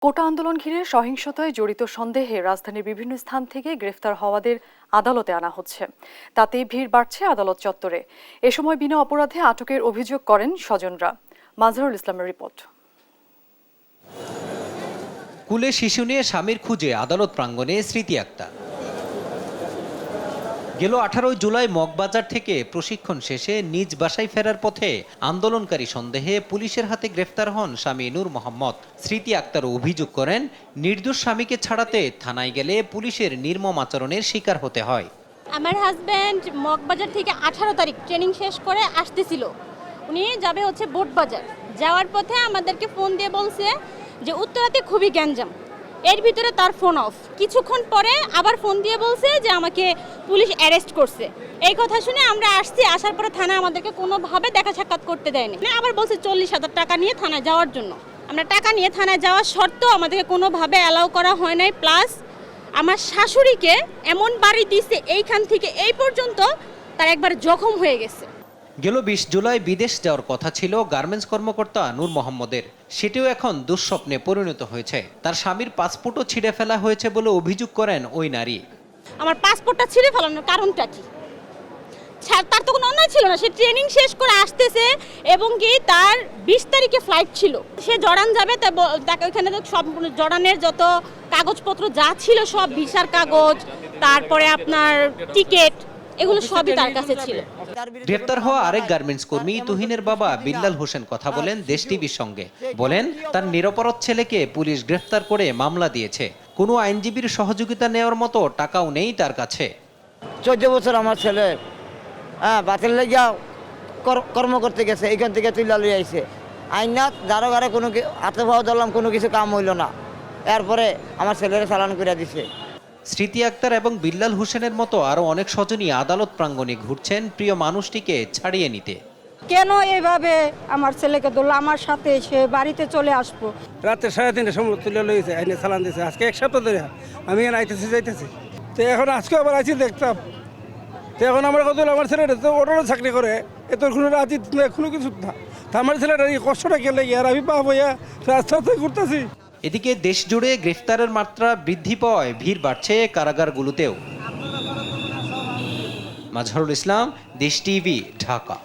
কোটা আন্দোলন ঘিরে সহিংসতায় জড়িত সন্দেহে রাজধানীর বিভিন্ন স্থান থেকে গ্রেফতার হওয়াদের আদালতে আনা হচ্ছে। তাতেই ভিড় বাড়ছে আদালত চত্বরে। এ সময় বিনা অপরাধে আটকের অভিযোগ করেন স্বজনরা। মাজহারুল ইসলামের রিপোর্ট। কুলে শিশু নিয়ে স্বামীর খুঁজে আদালত প্রাঙ্গণে স্মৃতি আক্তার। গেল 18 জুলাই মগবাজার থেকে প্রশিক্ষণ শেষে নিজ বাসায় ফেরার পথে আন্দোলনকারী সন্দেহে পুলিশের হাতে গ্রেফতার হন স্বামী নূর মোহাম্মদ। স্মৃতি আক্তার অভিযোগ করেন, নির্দোষ স্বামীকে ছাড়াতে থানায় গেলে পুলিশের নির্মম আচরণের শিকার হতে হয়। আমার হাজব্যান্ড মগবাজার থেকে 18 তারিখ ট্রেনিং শেষ করে আসতেছিল। উনি যাবে হচ্ছে বোটবাজার। যাওয়ার পথে আমাদেরকে ফোন দিয়ে বলছে যে উত্তরাতে খুবই গ্যাঞ্জাম। এর ভিতরে তার ফোন অফ। কিছুক্ষণ পরে আবার ফোন দিয়ে বলছে যে আমাকে পুলিশ অ্যারেস্ট করছে। এই কথা শুনে আমরা আসছি। আসার পরে থানা আমাদেরকে কোনোভাবে দেখা সাক্ষাৎ করতে দেয়নি। আবার বলছে 40,000 টাকা নিয়ে থানায় যাওয়ার জন্য। আমরা টাকা নিয়ে থানায় যাওয়ার শর্তেও আমাদেরকে কোনোভাবে অ্যালাউ করা হয় নাই। প্লাস আমার শাশুড়িকে এমন বাড়ি দিচ্ছে এইখান থেকে এই পর্যন্ত তার একবার জখম হয়ে গেছে। গেল 20 জুলাই বিদেশ যাওয়ার কথা ছিল গার্মেন্টস কর্মকর্তা নূর মোহাম্মদের। সেটিও এখন দুঃস্বপ্নে পরিণত হয়েছে। তার স্বামীর পাসপোর্টও ছিঁড়ে ফেলা হয়েছে বলে অভিযোগ করেন ওই নারী। আমার পাসপোর্টটা ছিঁড়ে ফেলানোর কারণটা কি? তার তো কোনো অন্যায় ছিল না। সে ট্রেনিং শেষ করে আসতেছে এবং কি তার 20 তারিখে ফ্লাইট ছিল। সে জর্ডান যাবে, তাকে ওইখানে সব জর্ডানের যত কাগজপত্র যা ছিল, সব ভিসার কাগজ, তারপরে আপনার টিকিট, এগুলো সবই তার কাছে ছিল। গ্রেপ্তার হওয়া আরেক গার্মেন্টস কর্মী তুহিনের বাবা বিল্লাল হোসেন কথা বলেন দেশ টিভির সঙ্গে। বলেন, তার নিরপরাধ ছেলেকে পুলিশ গ্রেফতার করে মামলা দিয়েছে। কোনো আইনজীবীর সহযোগিতা নেওয়ার মতো টাকাও নেই তার কাছে। 14 বছর আমার ছেলে বাতিল লেগিয়া কর্ম করতে গেছে, এইখান থেকে তুইলা লই আইছে। আইনাত দারোগারে কোনো হাতে পাওয়া ধরলাম, কোনো কিছু কাম হইল না। এরপরে আমার ছেলেরা চালান করে দিছে। স্মৃতি আক্তার এবং বিল্লাল হোসেনের মতো আরো অনেক স্বজনই আদালত প্রাঙ্গণে ঘুরছেন প্রিয় মানুষটিকে ছাড়িয়ে নিতে। কেন এইভাবে আমার ছেলেকে ধরলো? আমার সাথে সে বাড়িতে চলে আসবো। রাতে 3:30 সময় তুলে লইছে, আইনে চালান দিয়েছে। আজকে 1 সপ্তাহ ধরে আমি এখানে আইতেছি যাইতেছি। তো এখন আজকে আবার আইছি দেখতাম। তো এখন আমার কত আমার ছেলেটা তো অটোরে চাকরি করে, এত কোনো রাজি কোনো কিছু না। তো আমার ছেলেটা এই কষ্টটা গেলে আর আমি পাবো হইয়া রাস্তাতে ঘুরতেছি। এদিকে দেশ জুড়ে গ্রেফতারের মাত্রা বৃদ্ধি পাওয়ায় ভিড় বাড়ছে কারাগারগুলোতেও। মাজহারুল ইসলাম, দেশ টিভি, ঢাকা।